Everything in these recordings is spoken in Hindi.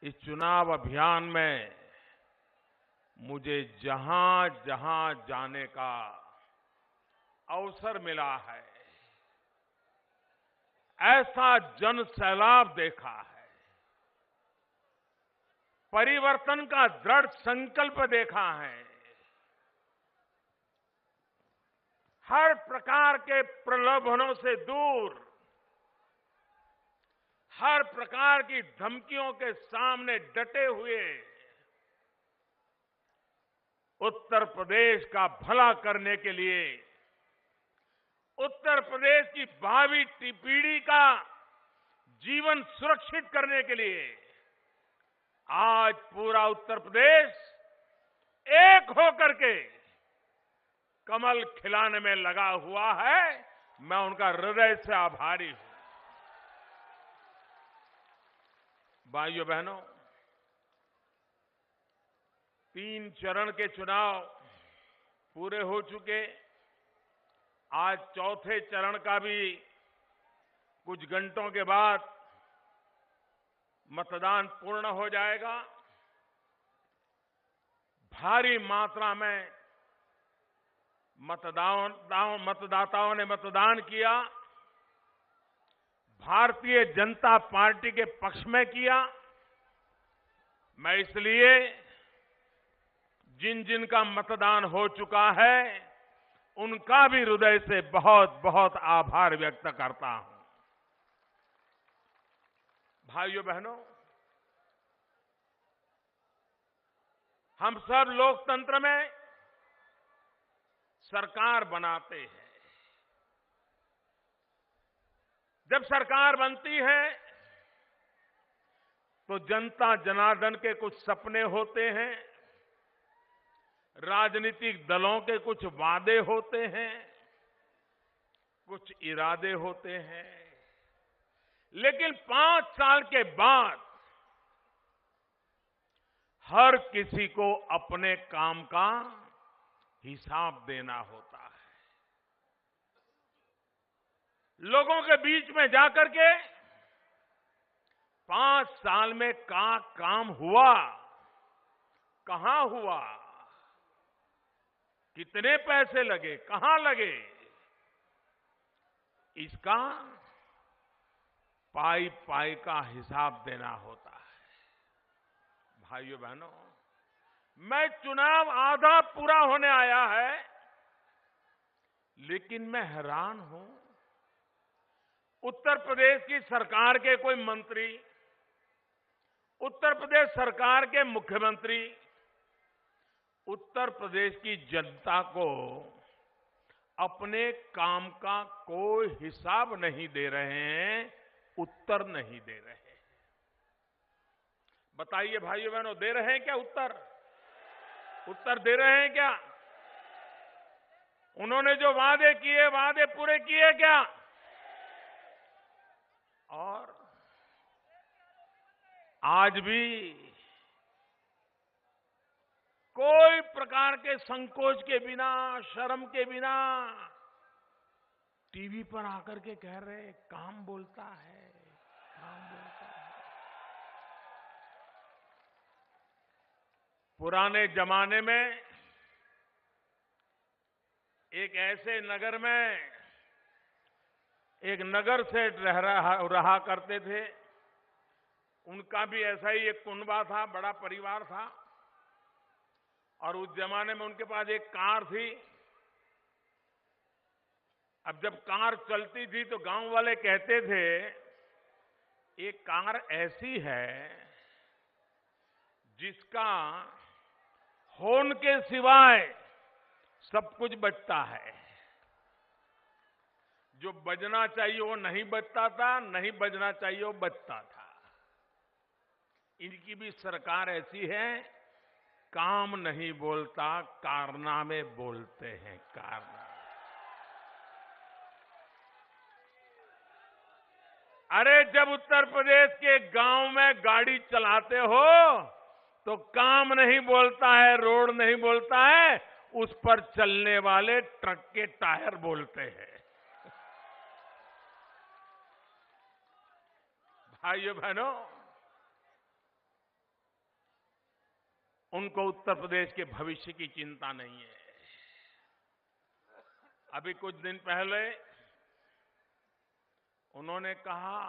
इस चुनाव अभियान में मुझे जहां जहां जाने का अवसर मिला है, ऐसा जन सैलाब देखा है, परिवर्तन का दृढ़ संकल्प देखा है। हर प्रकार के प्रलोभनों से दूर, हर प्रकार की धमकियों के सामने डटे हुए उत्तर प्रदेश का भला करने के लिए, उत्तर प्रदेश की भावी पीढ़ी का जीवन सुरक्षित करने के लिए आज पूरा उत्तर प्रदेश एक होकर के कमल खिलाने में लगा हुआ है। मैं उनका हृदय से आभारी हूं। भाइयों बहनों, 3 चरण के चुनाव पूरे हो चुके। आज चौथे चरण का भी कुछ घंटों के बाद मतदान पूर्ण हो जाएगा। भारी मात्रा में मतदाताओं ने मतदान किया। भारतीय जनता पार्टी के पक्ष में किया। मैं इसलिए जिन जिन का मतदान हो चुका है उनका भी हृदय से बहुत बहुत आभार व्यक्त करता हूं। भाइयों बहनों, हम सब लोकतंत्र में सरकार बनाते हैं। जब सरकार बनती है तो जनता जनार्दन के कुछ सपने होते हैं, राजनीतिक दलों के कुछ वादे होते हैं, कुछ इरादे होते हैं। लेकिन 5 साल के बाद हर किसी को अपने काम का हिसाब देना होता है। लोगों के बीच में जाकर के 5 साल में का काम हुआ, कहां हुआ, कितने पैसे लगे, कहां लगे, इसका पाई पाई का हिसाब देना होता है। भाइयों बहनों, मैं चुनाव आधा पूरा होने आया है, लेकिन मैं हैरान हूं। उत्तर प्रदेश की सरकार के कोई मंत्री, उत्तर प्रदेश सरकार के मुख्यमंत्री उत्तर प्रदेश की जनता को अपने काम का कोई हिसाब नहीं दे रहे हैं, उत्तर नहीं दे रहे हैं। बताइए भाइयों बहनों, दे रहे हैं क्या उत्तर? उत्तर दे रहे हैं क्या? उन्होंने जो वादे किए, वादे पूरे किए क्या? और आज भी कोई प्रकार के संकोच के बिना, शर्म के बिना टीवी पर आकर के कह रहे काम बोलता है, काम बोलता है। पुराने जमाने में एक ऐसे नगर में एक नगर सेठ रहा करते थे। उनका भी ऐसा ही एक कुनबा था, बड़ा परिवार था, और उस जमाने में उनके पास एक कार थी। अब जब कार चलती थी तो गांव वाले कहते थे, एक कार ऐसी है जिसका हॉर्न के सिवाय सब कुछ बजता है। जो बजना चाहिए वो नहीं बजता था, नहीं बजना चाहिए वो बजता था। इनकी भी सरकार ऐसी है, काम नहीं बोलता, कारनामे बोलते हैं, कारनामे। अरे जब उत्तर प्रदेश के गांव में गाड़ी चलाते हो तो काम नहीं बोलता है, रोड नहीं बोलता है, उस पर चलने वाले ट्रक के टायर बोलते हैं। भाइयों बहनों, उनको उत्तर प्रदेश के भविष्य की चिंता नहीं है। अभी कुछ दिन पहले उन्होंने कहा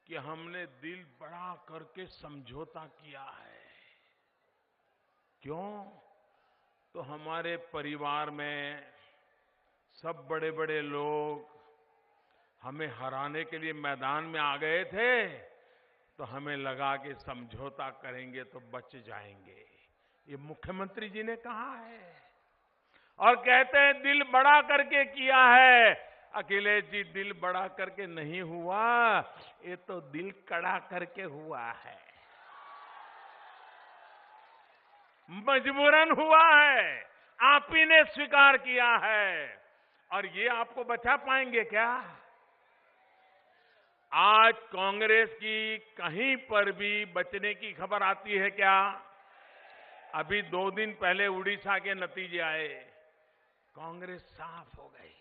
कि हमने दिल बड़ा करके समझौता किया है। क्यों? तो हमारे परिवार में सब बड़े बड़े लोग हमें हराने के लिए मैदान में आ गए थे, तो हमें लगा कि समझौता करेंगे तो बच जाएंगे। ये मुख्यमंत्री जी ने कहा है और कहते हैं दिल बड़ा करके किया है। अखिलेश जी, दिल बड़ा करके नहीं हुआ, ये तो दिल कड़ा करके हुआ है, मजबूरन हुआ है, आप ही ने स्वीकार किया है। और ये आपको बचा पाएंगे क्या? आज कांग्रेस की कहीं पर भी बचने की खबर आती है क्या? अभी 2 दिन पहले उड़ीसा के नतीजे आए, कांग्रेस साफ हो गई।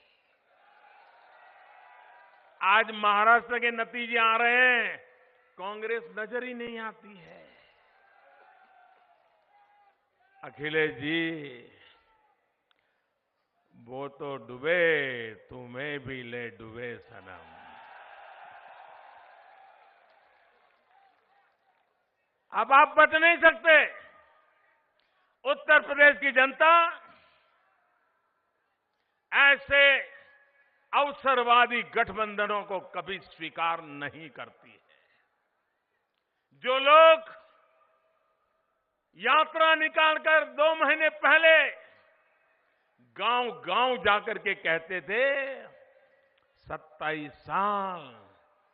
आज महाराष्ट्र के नतीजे आ रहे हैं, कांग्रेस नजर ही नहीं आती है। अखिलेश जी, वो तो डूबे, तुम्हें भी ले डूबे सनम। अब आप बच नहीं सकते। उत्तर प्रदेश की जनता ऐसे अवसरवादी गठबंधनों को कभी स्वीकार नहीं करती है। जो लोग यात्रा निकालकर 2 महीने पहले गांव गांव जाकर के कहते थे 27 साल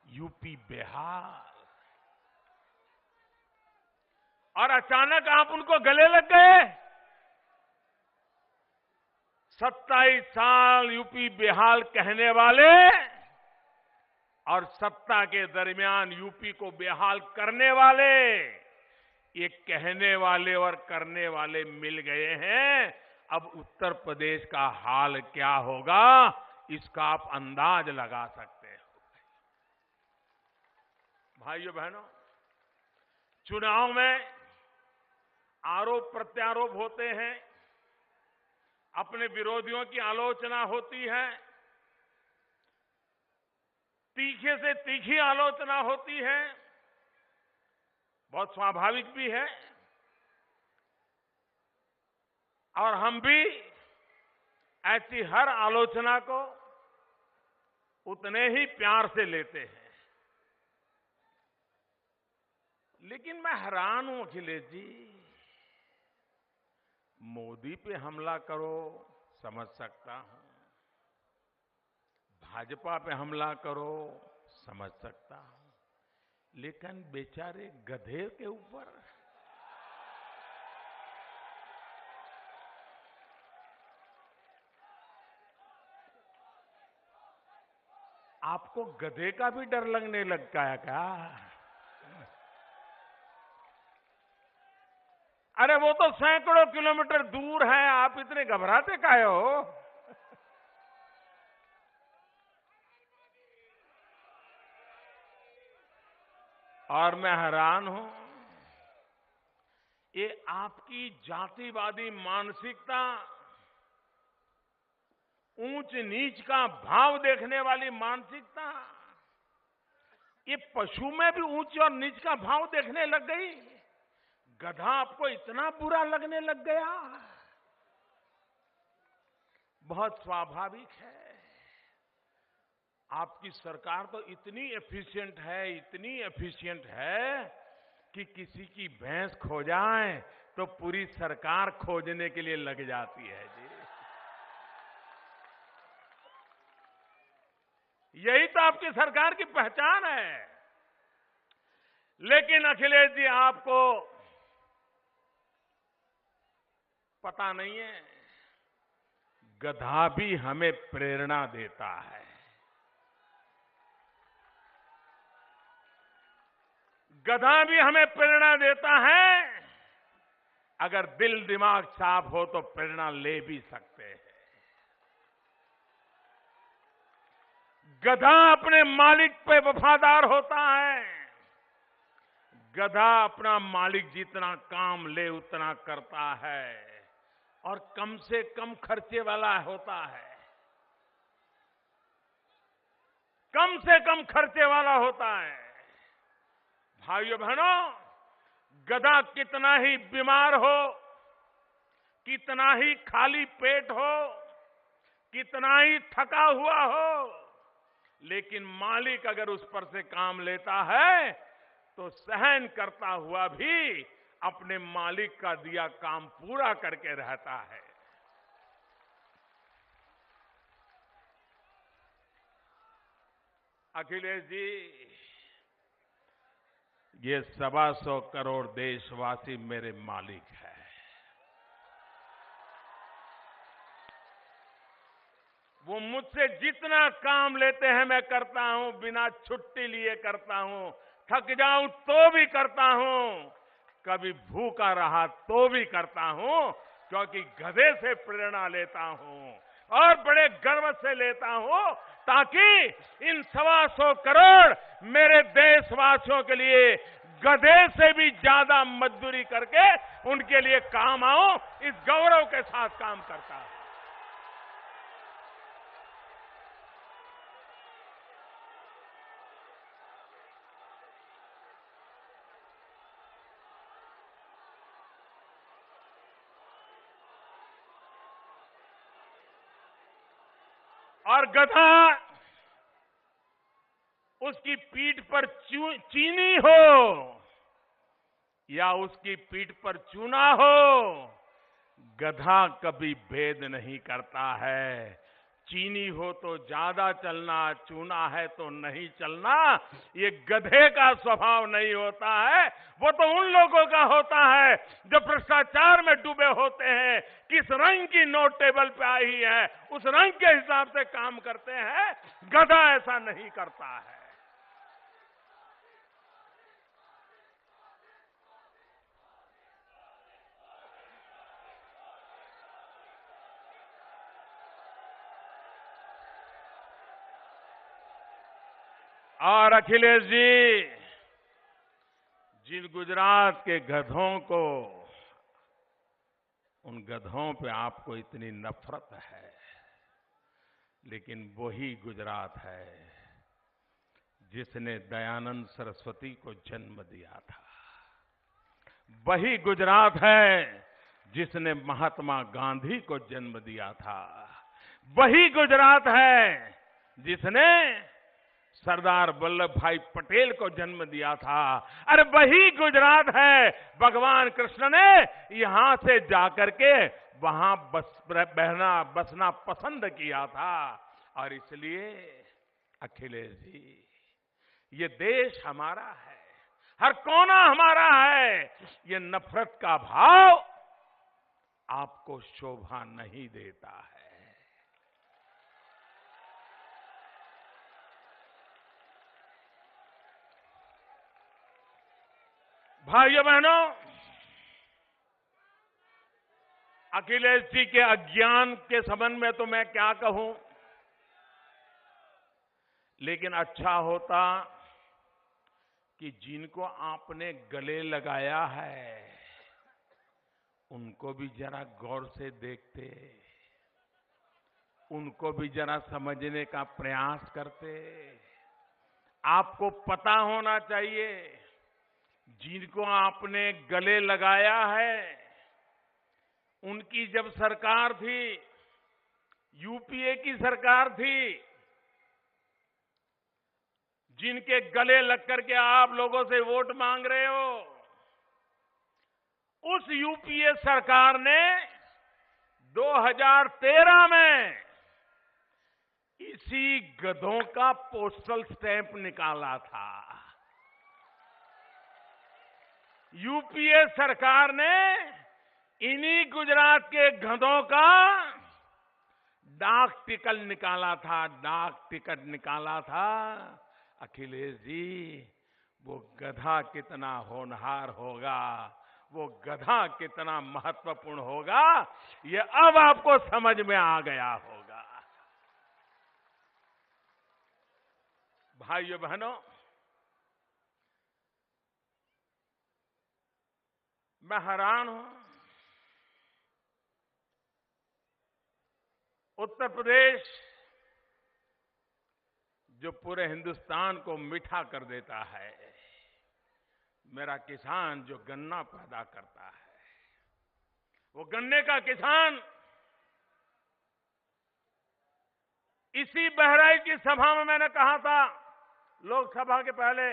यूपी बेहाल, और अचानक आप उनको गले लग गए। 27 साल यूपी बेहाल कहने वाले और सत्ता के दरमियान यूपी को बेहाल करने वाले, ये कहने वाले और करने वाले मिल गए हैं। अब उत्तर प्रदेश का हाल क्या होगा, इसका आप अंदाज लगा सकते हो। भाइयों बहनों, चुनाव में आरोप प्रत्यारोप होते हैं, अपने विरोधियों की आलोचना होती है, तीखे से तीखी आलोचना होती है, बहुत स्वाभाविक भी है। और हम भी ऐसी हर आलोचना को उतने ही प्यार से लेते हैं। लेकिन मैं हैरान हूं अखिलेश जी, मोदी पे हमला करो समझ सकता हूं, भाजपा पे हमला करो समझ सकता हूं, लेकिन बेचारे गधे के ऊपर आपको गधे का भी डर लगने लगता है क्या? अरे वो तो सैकड़ों किलोमीटर दूर है, आप इतने घबराते काहे हो? और मैं हैरान हूं, ये आपकी जातिवादी मानसिकता, ऊंच नीच का भाव देखने वाली मानसिकता, ये पशु में भी ऊंच और नीच का भाव देखने लग गई। गधा आपको इतना बुरा लगने लग गया, बहुत स्वाभाविक है। आपकी सरकार तो इतनी एफिशिएंट है, इतनी एफिशिएंट है कि किसी की भैंस खो जाए तो पूरी सरकार खोजने के लिए लग जाती है जी। यही तो आपकी सरकार की पहचान है। लेकिन अखिलेश जी, आपको पता नहीं है, गधा भी हमें प्रेरणा देता है। गधा भी हमें प्रेरणा देता है। अगर दिल दिमाग साफ हो तो प्रेरणा ले भी सकते हैं। गधा अपने मालिक पे वफादार होता है, गधा अपना मालिक जितना काम ले उतना करता है और कम से कम खर्चे वाला होता है, कम से कम खर्चे वाला होता है। भाइयों बहनों, गधा कितना ही बीमार हो, कितना ही खाली पेट हो, कितना ही थका हुआ हो, लेकिन मालिक अगर उस पर से काम लेता है तो सहन करता हुआ भी अपने मालिक का दिया काम पूरा करके रहता है। अखिलेश जी, ये 125 करोड़ देशवासी मेरे मालिक हैं। वो मुझसे जितना काम लेते हैं मैं करता हूं, बिना छुट्टी लिए करता हूं, थक जाऊं तो भी करता हूं, कभी भूखा रहा तो भी करता हूं, क्योंकि गधे से प्रेरणा लेता हूं और बड़े गर्व से लेता हूं, ताकि इन 125 करोड़ मेरे देशवासियों के लिए गधे से भी ज्यादा मजदूरी करके उनके लिए काम आऊं, इस गौरव के साथ काम करता हूं। और गधा उसकी पीठ पर चीनी हो या उसकी पीठ पर चूना हो, गधा कभी भेद नहीं करता है। चीनी हो तो ज्यादा चलना, चूना है तो नहीं चलना, ये गधे का स्वभाव नहीं होता है। वो तो उन लोगों का होता है जो भ्रष्टाचार में डूबे होते हैं, किस रंग की नोट टेबल पे आई है उस रंग के हिसाब से काम करते हैं। गधा ऐसा नहीं करता है। और अखिलेश जी, जिन गुजरात के गधों को, उन गधों पे आपको इतनी नफरत है, लेकिन वही गुजरात है जिसने दयानंद सरस्वती को जन्म दिया था। वही गुजरात है जिसने महात्मा गांधी को जन्म दिया था। वही गुजरात है जिसने सरदार वल्लभ भाई पटेल को जन्म दिया था। अरे वही गुजरात है भगवान कृष्ण ने यहां से जाकर के वहां बसना पसंद किया था। और इसलिए अखिलेश जी, ये देश हमारा है, हर कोना हमारा है। ये नफरत का भाव आपको शोभा नहीं देता है। भाइयों बहनों, अखिलेश जी के अज्ञान के संबंध में तो मैं क्या कहूं, लेकिन अच्छा होता कि जिनको आपने गले लगाया है उनको भी जरा गौर से देखते, उनको भी जरा समझने का प्रयास करते। आपको पता होना चाहिए, जिनको आपने गले लगाया है उनकी जब सरकार थी, यूपीए की सरकार थी, जिनके गले लग करके आप लोगों से वोट मांग रहे हो, उस यूपीए सरकार ने 2013 में इसी गधों का पोस्टल स्टैंप निकाला था। यूपीए सरकार ने इन्हीं गुजरात के गधों का डाक टिकट निकाला था, डाक टिकट निकाला था। अखिलेश जी, वो गधा कितना होनहार होगा, वो गधा कितना महत्वपूर्ण होगा, ये अब आपको समझ में आ गया होगा। भाइयों बहनों, मैं हैरान हूं। उत्तर प्रदेश जो पूरे हिंदुस्तान को मीठा कर देता है, मेरा किसान जो गन्ना पैदा करता है, वो गन्ने का किसान इसी बहराइच की सभा में मैंने कहा था, लोकसभा के पहले,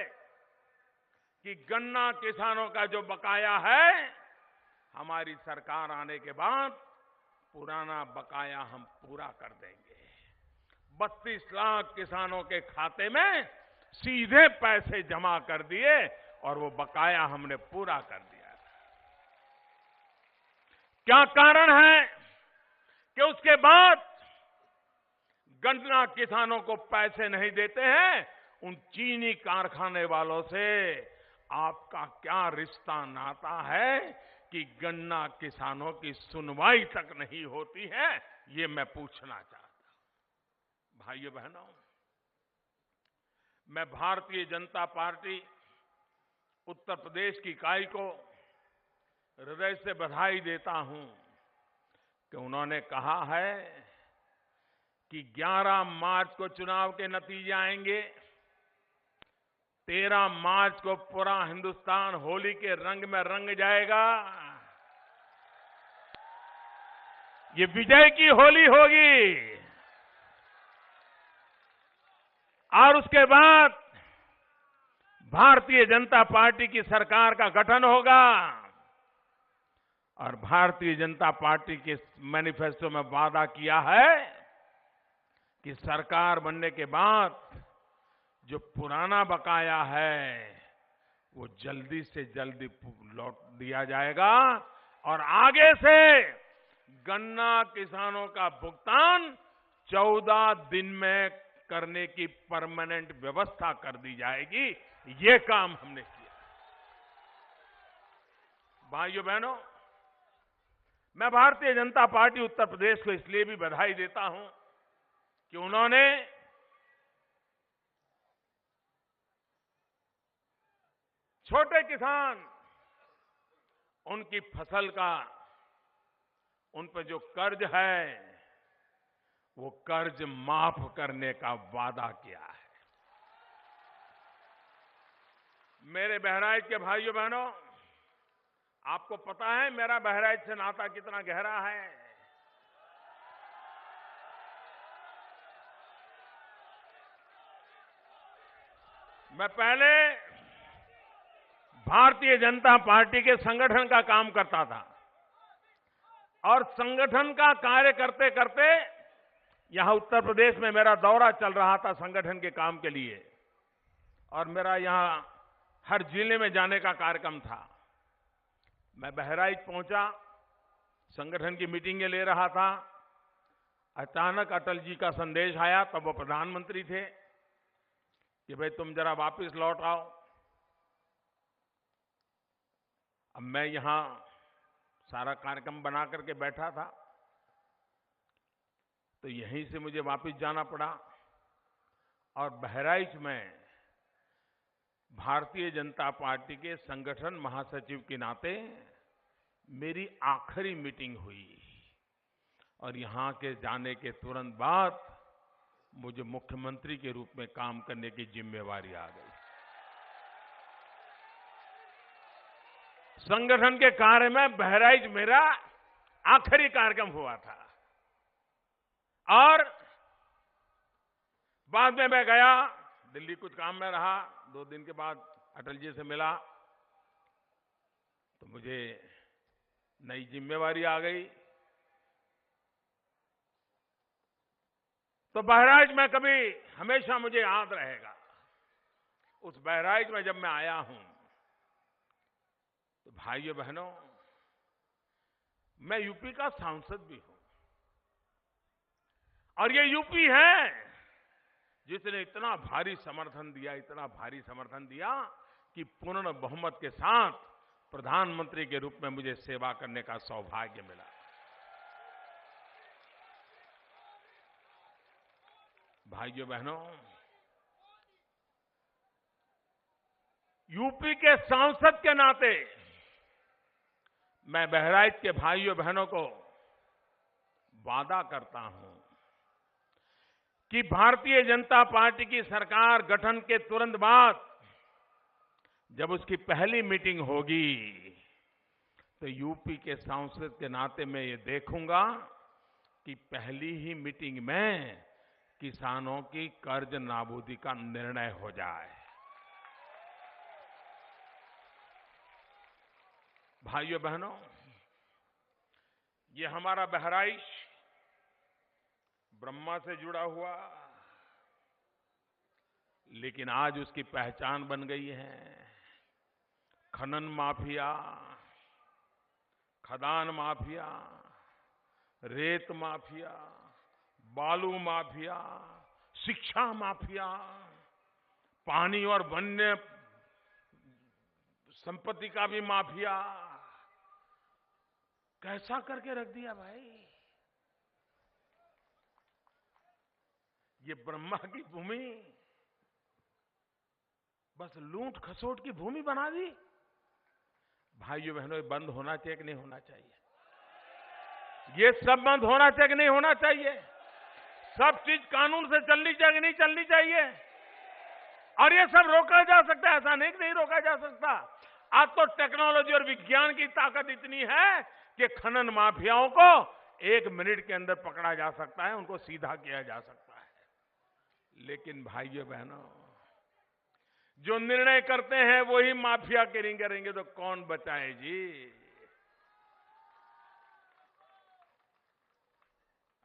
कि गन्ना किसानों का जो बकाया है, हमारी सरकार आने के बाद पुराना बकाया हम पूरा कर देंगे। 32 लाख किसानों के खाते में सीधे पैसे जमा कर दिए और वो बकाया हमने पूरा कर दिया। क्या कारण है कि उसके बाद गन्ना किसानों को पैसे नहीं देते हैं? उन चीनी कारखाने वालों से आपका क्या रिश्ता नाता है कि गन्ना किसानों की सुनवाई तक नहीं होती है? ये मैं पूछना चाहता हूं। भाइयों बहनों, मैं भारतीय जनता पार्टी उत्तर प्रदेश की इकाई को हृदय से बधाई देता हूं कि उन्होंने कहा है कि 11 मार्च को चुनाव के नतीजे आएंगे, 13 मार्च को पूरा हिंदुस्तान होली के रंग में रंग जाएगा। ये विजय की होली होगी और उसके बाद भारतीय जनता पार्टी की सरकार का गठन होगा और भारतीय जनता पार्टी के मैनिफेस्टो में वादा किया है कि सरकार बनने के बाद जो पुराना बकाया है वो जल्दी से जल्दी लौट दिया जाएगा और आगे से गन्ना किसानों का भुगतान 14 दिन में करने की परमानेंट व्यवस्था कर दी जाएगी। ये काम हमने किया। भाइयों बहनों, मैं भारतीय जनता पार्टी उत्तर प्रदेश को इसलिए भी बधाई देता हूं कि उन्होंने छोटे किसान, उनकी फसल का, उन पर जो कर्ज है वो कर्ज माफ करने का वादा किया है। मेरे बहराइच के भाइयों बहनों, आपको पता है मेरा बहराइच से नाता कितना गहरा है। मैं पहले भारतीय जनता पार्टी के संगठन का काम करता था और संगठन का कार्य करते करते यहां उत्तर प्रदेश में मेरा दौरा चल रहा था संगठन के काम के लिए और मेरा यहां हर जिले में जाने का कार्यक्रम था। मैं बहराइच पहुंचा, संगठन की मीटिंगें ले रहा था। अचानक अटल जी का संदेश आया, तब वो प्रधानमंत्री थे, कि भाई तुम जरा वापस लौट आओ। अब मैं यहां सारा कार्यक्रम बना करके बैठा था, तो यहीं से मुझे वापस जाना पड़ा और बहराइच में भारतीय जनता पार्टी के संगठन महासचिव के नाते मेरी आखिरी मीटिंग हुई और यहां के जाने के तुरंत बाद मुझे मुख्यमंत्री के रूप में काम करने की जिम्मेवारी आ गई। संगठन के कार्य में बहराइच मेरा आखिरी कार्यक्रम हुआ था और बाद में मैं गया दिल्ली, कुछ काम में रहा। 2 दिन के बाद अटल जी से मिला तो मुझे नई जिम्मेवारी आ गई। तो बहराइच में कभी हमेशा मुझे याद रहेगा। उस बहराइच में जब मैं आया हूं तो भाइयों बहनों, मैं यूपी का सांसद भी हूं और ये यूपी है जिसने इतना भारी समर्थन दिया कि पूर्ण बहुमत के साथ प्रधानमंत्री के रूप में मुझे सेवा करने का सौभाग्य मिला। भाइयों बहनों, यूपी के सांसद के नाते मैं बहराइच के भाइयों बहनों को वादा करता हूं कि भारतीय जनता पार्टी की सरकार गठन के तुरंत बाद जब उसकी पहली मीटिंग होगी तो यूपी के सांसद के नाते मैं ये देखूंगा कि पहली ही मीटिंग में किसानों की कर्ज नाबूदी का निर्णय हो जाए। भाइयों बहनों, ये हमारा बहराइच ब्रह्मा से जुड़ा हुआ, लेकिन आज उसकी पहचान बन गई है खनन माफिया, खदान माफिया, रेत माफिया, बालू माफिया, शिक्षा माफिया, पानी और वन्य संपत्ति का भी माफिया। कैसा करके रख दिया भाई। ये ब्रह्मा की भूमि बस लूट खसोट की भूमि बना दी। भाइयों बहनों, ये बंद होना चाहिए कि नहीं होना चाहिए? ये सब बंद होना चाहिए कि नहीं होना चाहिए? सब चीज कानून से चलनी चाहिए कि नहीं चलनी चाहिए? और ये सब रोका जा सकता है, ऐसा नहीं कि नहीं रोका जा सकता। आज तो टेक्नोलॉजी और विज्ञान की ताकत इतनी है कि खनन माफियाओं को 1 मिनट के अंदर पकड़ा जा सकता है, उनको सीधा किया जा सकता है। लेकिन भाइयों बहनों, जो निर्णय करते हैं वही माफिया करेंगे तो कौन बचाए जी।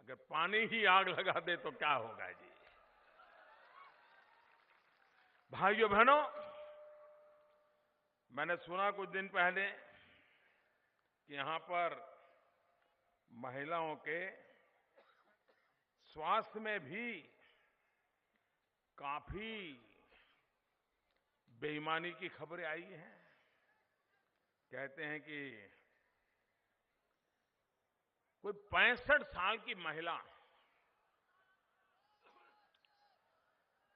अगर पानी ही आग लगा दे तो क्या होगा जी। भाइयों बहनों, मैंने सुना कुछ दिन पहले कि यहां पर महिलाओं के स्वास्थ्य में भी काफी बेईमानी की खबरें आई हैं। कहते हैं कि कोई 65 साल की महिला,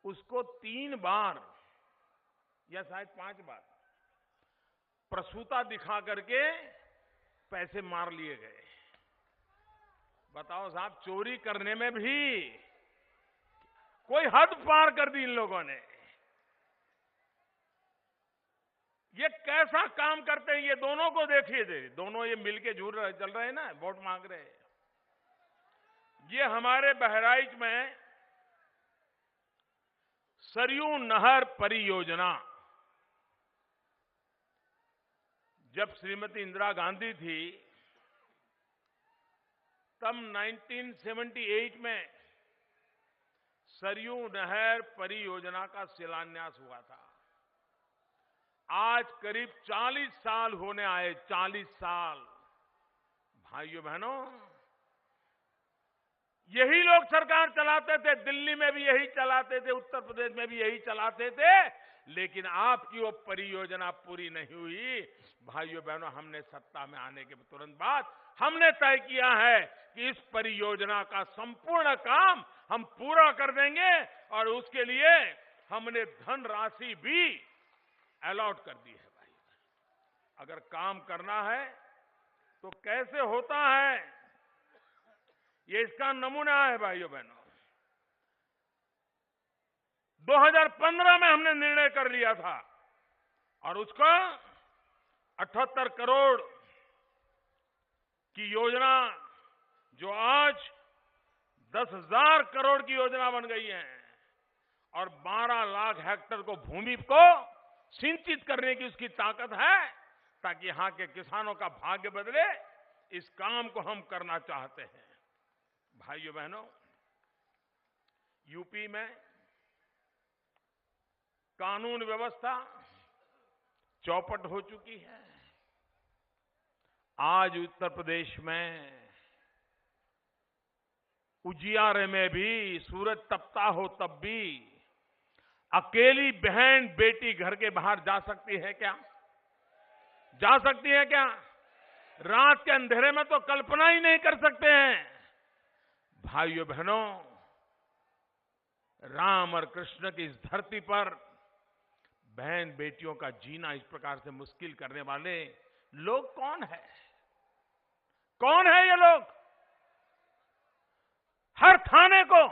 उसको 3 बार या शायद 5 बार प्रसूता दिखा करके पैसे मार लिए गए। बताओ साहब, चोरी करने में भी कोई हद पार कर दी इन लोगों ने। ये कैसा काम करते हैं, ये दोनों को देखिए थे, दोनों ये मिलके चल रहे हैं ना, वोट मांग रहे हैं। ये हमारे बहराइच में सरयू नहर परियोजना, जब श्रीमती इंदिरा गांधी थी तब 1978 में सरयू नहर परियोजना का शिलान्यास हुआ था। आज करीब 40 साल होने आए, 40 साल। भाइयों बहनों, यही लोग सरकार चलाते थे, दिल्ली में भी यही चलाते थे, उत्तर प्रदेश में भी यही चलाते थे, लेकिन आपकी वो परियोजना पूरी नहीं हुई। भाइयों बहनों, हमने सत्ता में आने के तुरंत बाद हमने तय किया है कि इस परियोजना का संपूर्ण काम हम पूरा कर देंगे और उसके लिए हमने धनराशि भी अलॉट कर दी है। भाई, अगर काम करना है तो कैसे होता है, ये इसका नमूना है। भाइयों बहनों, 2015 में हमने निर्णय कर लिया था और उसका 78 करोड़ की योजना, जो आज 10,000 करोड़ की योजना बन गई है और 12 लाख हेक्टेयर को भूमि को सिंचित करने की उसकी ताकत है, ताकि यहां के किसानों का भाग्य बदले। इस काम को हम करना चाहते हैं। भाइयों बहनों, यूपी में कानून व्यवस्था चौपट हो चुकी है। आज उत्तर प्रदेश में उजियारे में भी सूरज तपता हो तब भी अकेली बहन बेटी घर के बाहर जा सकती है क्या? जा सकती है क्या? रात के अंधेरे में तो कल्पना ही नहीं कर सकते हैं। भाइयों बहनों, राम और कृष्ण की इस धरती पर बहन बेटियों का जीना इस प्रकार से मुश्किल करने वाले लोग कौन है? कौन है ये लोग? हर थाने को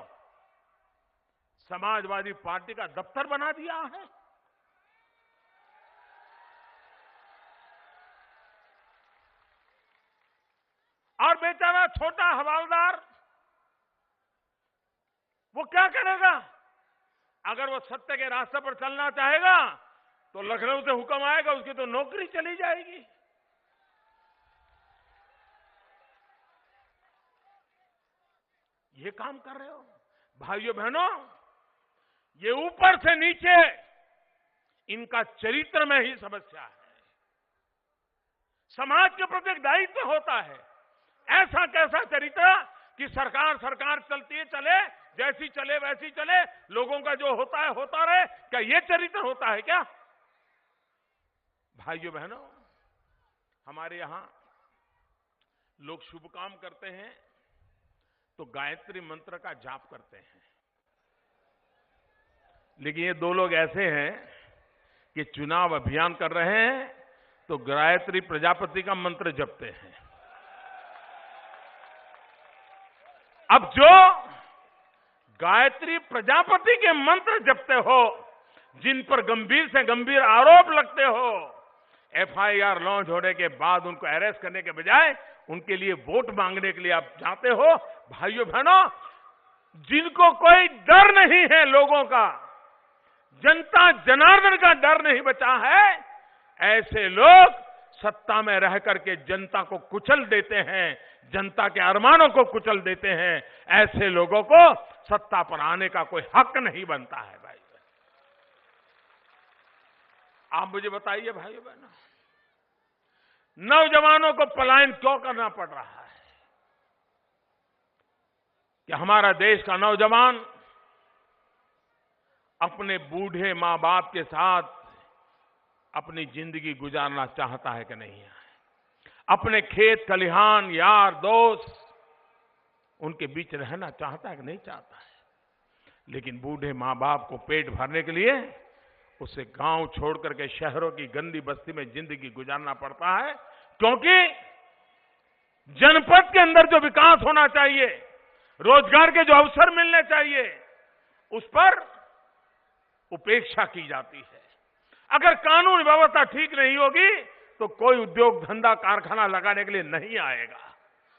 समाजवादी पार्टी का दफ्तर बना दिया है। और बेचारा छोटा हवालदार वो क्या करेगा? अगर वो सत्य के रास्ते पर चलना चाहेगा तो लखनऊ से हुक्म आएगा, उसकी तो नौकरी चली जाएगी। ये काम कर रहे हो भाइयों बहनों। ये ऊपर से नीचे इनका चरित्र में ही समस्या है। समाज के प्रति एक दायित्व होता है। ऐसा कैसा चरित्र कि सरकार चलती है, चले, जैसी चले वैसी चले, लोगों का जो होता है होता रहे। क्या ये चरित्र होता है क्या? भाइयों बहनों, हमारे यहां लोग शुभ काम करते हैं तो गायत्री मंत्र का जाप करते हैं। लेकिन ये दो लोग ऐसे हैं कि चुनाव अभियान कर रहे हैं तो गायत्री प्रजापति का मंत्र जपते हैं। अब जो गायत्री प्रजापति के मंत्र जपते हो, जिन पर गंभीर से गंभीर आरोप लगते हो, एफआईआर लॉन्च होने के बाद उनको अरेस्ट करने के बजाय उनके लिए वोट मांगने के लिए आप जाते हो। भाइयों बहनों, जिनको कोई डर नहीं है, लोगों का, जनता जनार्दन का डर नहीं बचा है, ऐसे लोग सत्ता में रह करके जनता को कुचल देते हैं, जनता के अरमानों को कुचल देते हैं। ऐसे लोगों को सत्ता पर आने का कोई हक नहीं बनता है। भाई आप मुझे बताइए भाइयों बहनों, नौजवानों को पलायन क्यों करना पड़ रहा है? कि हमारा देश का नौजवान अपने बूढ़े मां बाप के साथ अपनी जिंदगी गुजारना चाहता है कि नहीं है? अपने खेत खलिहान, यार दोस्त, उनके बीच रहना चाहता है कि नहीं चाहता है? लेकिन बूढ़े मां बाप को पेट भरने के लिए उसे गांव छोड़ करके शहरों की गंदी बस्ती में जिंदगी गुजारना पड़ता है, क्योंकि जनपद के अंदर जो विकास होना चाहिए, रोजगार के जो अवसर मिलने चाहिए, उस पर उपेक्षा की जाती है। अगर कानून व्यवस्था ठीक नहीं होगी तो कोई उद्योग धंधा कारखाना लगाने के लिए नहीं आएगा,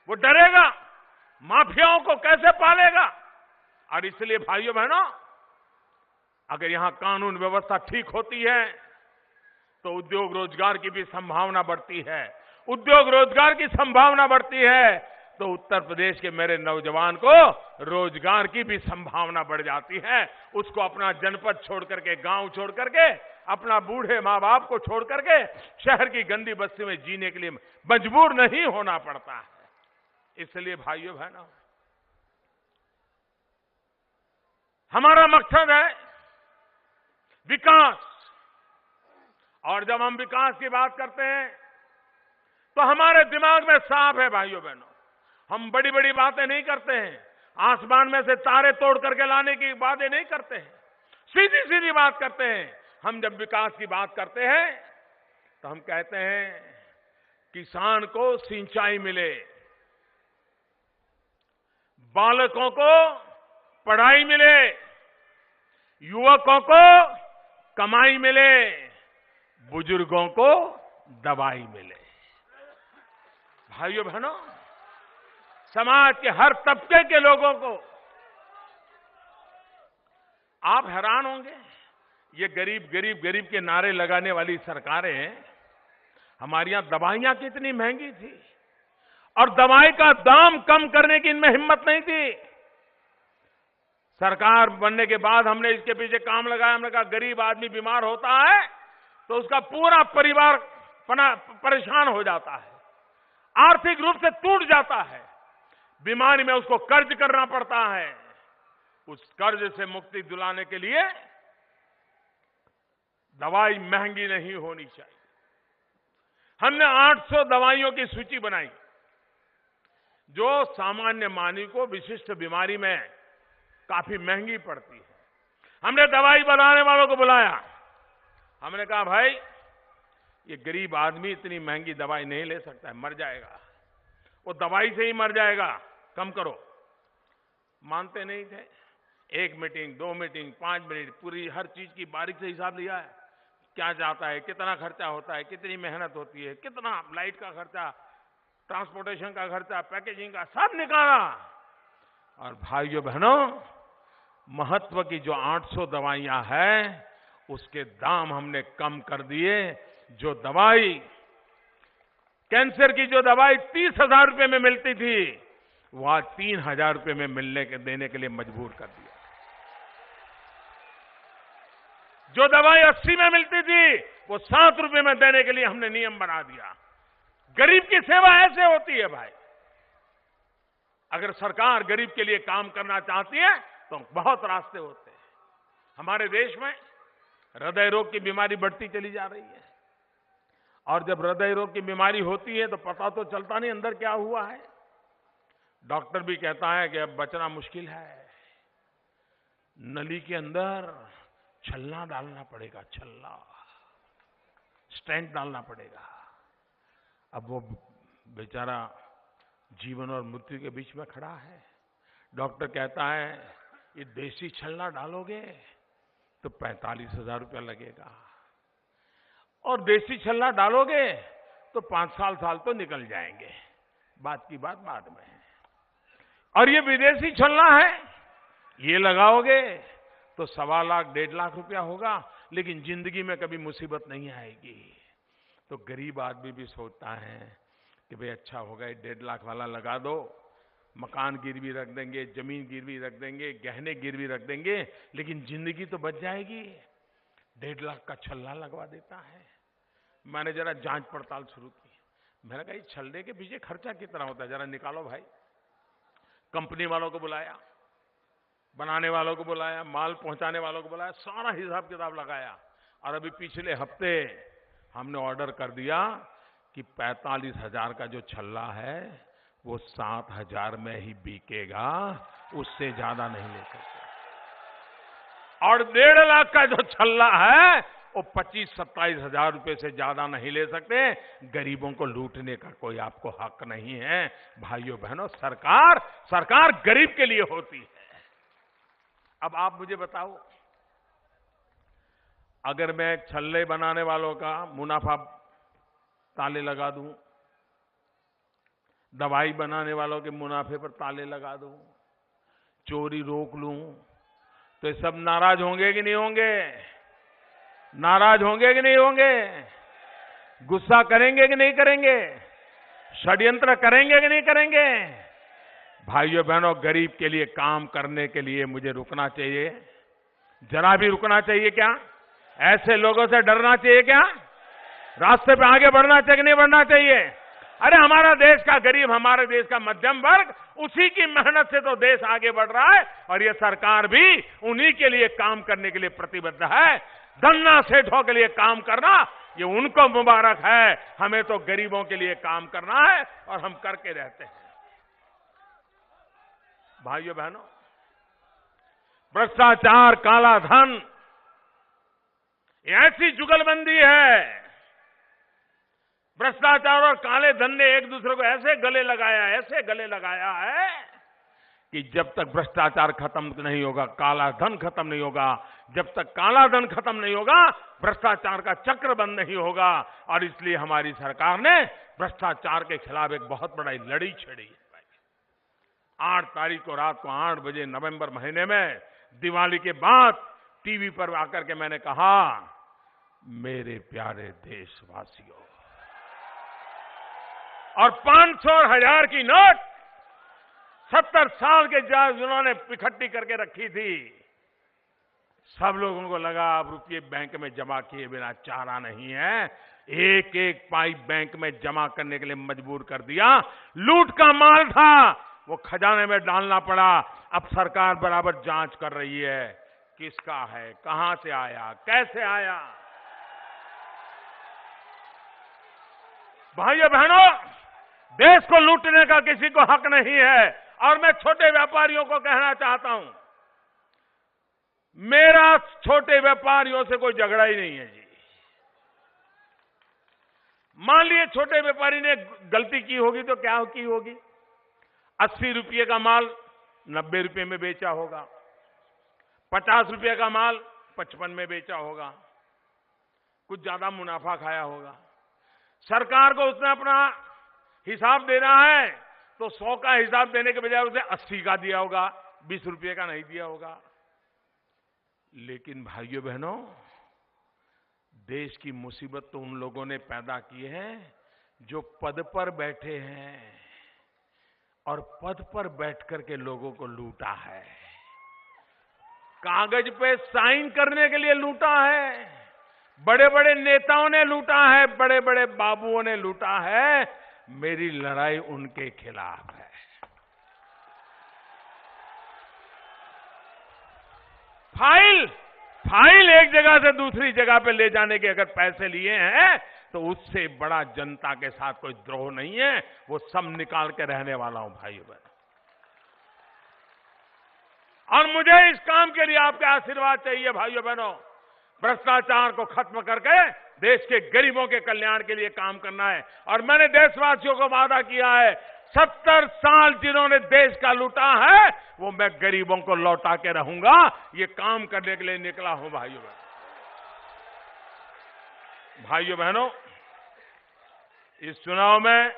वो डरेगा, माफियाओं को कैसे पालेगा। और इसलिए भाइयों बहनों, अगर यहां कानून व्यवस्था ठीक होती है तो उद्योग रोजगार की भी संभावना बढ़ती है। उद्योग रोजगार की संभावना बढ़ती है तो उत्तर प्रदेश के मेरे नौजवान को रोजगार की भी संभावना बढ़ जाती है। उसको अपना जनपद छोड़ करके, गांव छोड़ करके, अपना बूढ़े मां बाप को छोड़ करके शहर की गंदी बस्ती में जीने के लिए मजबूर नहीं होना पड़ता है। इसलिए भाइयों बहनों, हमारा मकसद है विकास। और जब हम विकास की बात करते हैं तो हमारे दिमाग में साफ है भाइयों बहनों, हम बड़ी बड़ी बातें नहीं करते हैं, आसमान में से तारे तोड़ करके लाने की बातें नहीं करते हैं, सीधी सीधी बात करते हैं। हम जब विकास की बात करते हैं तो हम कहते हैं किसान को सिंचाई मिले, बालकों को पढ़ाई मिले, युवकों को कमाई मिले, बुजुर्गों को दवाई मिले। भाइयों बहनों, समाज के हर तबके के लोगों को, आप हैरान होंगे, ये गरीब गरीब गरीब के नारे लगाने वाली सरकारें, हमारे यहां दवाइयां कितनी महंगी थी और दवाई का दाम कम करने की इनमें हिम्मत नहीं थी। सरकार बनने के बाद हमने इसके पीछे काम लगाया। हमने कहा गरीब आदमी बीमार होता है तो उसका पूरा परिवार परेशान हो जाता है, आर्थिक रूप से टूट जाता है, बीमारी में उसको कर्ज करना पड़ता है। उस कर्ज से मुक्ति दिलाने के लिए दवाई महंगी नहीं होनी चाहिए। हमने 800 दवाइयों की सूची बनाई जो सामान्य मानव को विशिष्ट बीमारी में काफी महंगी पड़ती है। हमने दवाई बनाने वालों को बुलाया, हमने कहा भाई ये गरीब आदमी इतनी महंगी दवाई नहीं ले सकता है, मर जाएगा। वो दवाई से ही मर जाएगा, कम करो। मानते नहीं थे। 1 मीटिंग, 2 मीटिंग, 5 मिनट, पूरी हर चीज की बारीक से हिसाब लिया है। क्या जाता है, कितना खर्चा होता है, कितनी मेहनत होती है, कितना लाइट का खर्चा, ट्रांसपोर्टेशन का खर्चा, पैकेजिंग का, सब निकाला। और भाइयों बहनों, महत्व की जो 800 दवाइयां हैं, उसके दाम हमने कम कर दिए। जो दवाई, कैंसर की जो दवाई 30,000 रुपए में मिलती थी, वो आज 3,000 रुपए में देने के लिए मजबूर कर दिया। जो दवाई 80 में मिलती थी, वो 7 रुपए में देने के लिए हमने नियम बना दिया। गरीब की सेवा ऐसे होती है भाई। अगर सरकार गरीब के लिए काम करना चाहती है तो बहुत रास्ते होते हैं। हमारे देश में हृदय रोग की बीमारी बढ़ती चली जा रही है, और जब हृदय रोग की बीमारी होती है तो पता तो चलता नहीं अंदर क्या हुआ है। डॉक्टर भी कहता है कि अब बचना मुश्किल है, नली के अंदर छल्ला डालना पड़ेगा, छल्ला, स्टेंट डालना पड़ेगा। अब वो बेचारा जीवन और मृत्यु के बीच में खड़ा है। डॉक्टर कहता है ये देसी छल्ला डालोगे तो 45,000 रुपया लगेगा, और देसी छल्ला डालोगे तो 5 साल तो निकल जाएंगे, बात की बात बाद में है। और ये विदेशी छल्ला है, ये लगाओगे तो 1.25 लाख 1.5 लाख रुपया होगा, लेकिन जिंदगी में कभी मुसीबत नहीं आएगी। तो गरीब आदमी भी सोचता है कि भाई अच्छा होगा, 1.5 लाख वाला लगा दो, मकान गिरवी रख देंगे, जमीन गिरवी रख देंगे, गहने गिरवी रख देंगे, लेकिन जिंदगी तो बच जाएगी। 1.5 लाख का छल्ला लगवा देता है। मैंने जरा जांच पड़ताल शुरू की। मैंने कहा इस छल्ले के पीछे खर्चा कितना होता है, जरा निकालो भाई। कंपनी वालों को बुलाया, बनाने वालों को बुलाया, माल पहुंचाने वालों को बुलाया, सारा हिसाब किताब लगाया, और अभी पिछले हफ्ते हमने ऑर्डर कर दिया कि 45,000 का जो छल्ला है वो 7,000 में ही बिकेगा, उससे ज्यादा नहीं ले सकते। और 1.5 लाख का जो छल्ला है वो 25-27 हजार रुपए से ज्यादा नहीं ले सकते। गरीबों को लूटने का कोई आपको हक नहीं है। भाइयों बहनों, सरकार गरीब के लिए होती है। अब आप मुझे बताओ, अगर मैं छल्ले बनाने वालों का मुनाफा ताले लगा दूं, दवाई बनाने वालों के मुनाफे पर ताले लगा दूं, चोरी रोक लूं, तो ये सब नाराज होंगे कि नहीं होंगे? नाराज होंगे कि नहीं होंगे? गुस्सा करेंगे कि नहीं करेंगे? षड्यंत्र करेंगे कि नहीं करेंगे? भाइयों बहनों, गरीब के लिए काम करने के लिए मुझे रुकना चाहिए? जरा भी रुकना चाहिए क्या? ऐसे लोगों से डरना चाहिए क्या? रास्ते पे आगे बढ़ना चाहिए कि नहीं बढ़ना चाहिए? अरे हमारा देश का गरीब, हमारे देश का मध्यम वर्ग, उसी की मेहनत से तो देश आगे बढ़ रहा है, और ये सरकार भी उन्हीं के लिए काम करने के लिए प्रतिबद्ध है। धन्ना सेठों के लिए काम करना, ये उनको मुबारक है। हमें तो गरीबों के लिए काम करना है, और हम करके रहते हैं। भाइयों बहनों, भ्रष्टाचार, काला धन, ये ऐसी जुगलबंदी है। भ्रष्टाचार और काले धन ने एक दूसरे को ऐसे गले लगाया है कि जब तक भ्रष्टाचार खत्म नहीं होगा, काला धन खत्म नहीं होगा, जब तक काला धन खत्म नहीं होगा, भ्रष्टाचार का चक्र बंद नहीं होगा। और इसलिए हमारी सरकार ने भ्रष्टाचार के खिलाफ एक बहुत बड़ी लड़ी छेड़ी है। 8 तारीख को रात को 8 बजे नवंबर महीने में, दिवाली के बाद टीवी पर आकर के मैंने कहा, मेरे प्यारे देशवासियों, और 500 और 1000 की नोट 70 साल के जज उन्होंने इकट्ठी करके रखी थी। सब लोगों को लगा अब रुपये बैंक में जमा किए बिना चारा नहीं है। एक एक पाइप बैंक में जमा करने के लिए मजबूर कर दिया। लूट का माल था, वो खजाने में डालना पड़ा। अब सरकार बराबर जांच कर रही है, किसका है, कहां से आया, कैसे आया। भाइयों बहनों, देश को लूटने का किसी को हक नहीं है। और मैं छोटे व्यापारियों को कहना चाहता हूं, मेरा छोटे व्यापारियों से कोई झगड़ा ही नहीं है जी। मान लिए छोटे व्यापारी ने गलती की होगी तो क्या की होगी? 80 रुपये का माल 90 रुपये में बेचा होगा, 50 रुपये का माल 55 में बेचा होगा, कुछ ज्यादा मुनाफा खाया होगा। सरकार को उसने अपना हिसाब देना है तो 100 का हिसाब देने के बजाय उसे 80 का दिया होगा, 20 रुपये का नहीं दिया होगा। लेकिन भाइयों बहनों, देश की मुसीबत तो उन लोगों ने पैदा की है जो पद पर बैठे हैं और पद पर बैठ करके लोगों को लूटा है, कागज पे साइन करने के लिए लूटा है, बड़े बड़े नेताओं ने लूटा है, बड़े बड़े बाबुओं ने लूटा है। मेरी लड़ाई उनके खिलाफ है। फाइल एक जगह से दूसरी जगह पे ले जाने के अगर पैसे लिए हैं तो उससे बड़ा जनता के साथ कोई द्रोह नहीं है। वो सब निकाल के रहने वाला हूं भाइयों बहनों। और मुझे इस काम के लिए आपका आशीर्वाद चाहिए भाइयों बहनों। भ्रष्टाचार को खत्म करके देश के गरीबों के कल्याण के लिए काम करना है। और मैंने देशवासियों को वादा किया है, 70 साल जिन्होंने देश का लूटा है वो मैं गरीबों को लौटा के रहूंगा। ये काम करने के लिए निकला हूं भाइयों बहनों। भाइयों बहनों, इस चुनाव में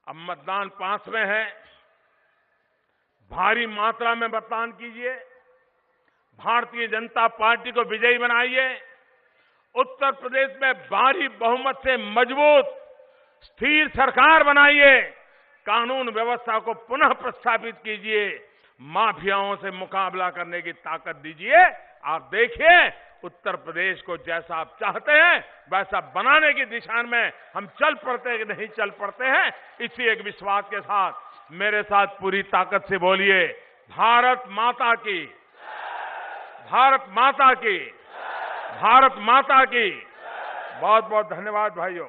अब मतदान पास में है, भारी मात्रा में मतदान कीजिए, भारतीय जनता पार्टी को विजयी बनाइए, उत्तर प्रदेश में भारी बहुमत से मजबूत स्थिर सरकार बनाइए, कानून व्यवस्था को पुनः प्रस्थापित कीजिए, माफियाओं से मुकाबला करने की ताकत दीजिए। आप देखिए उत्तर प्रदेश को जैसा आप चाहते हैं वैसा बनाने की दिशा में हम चल पड़ते हैं कि नहीं चल पड़ते हैं। इसी एक विश्वास के साथ मेरे साथ पूरी ताकत से बोलिए, भारत माता की, भारत माता की, भारत माता की। बहुत बहुत धन्यवाद भाइयों।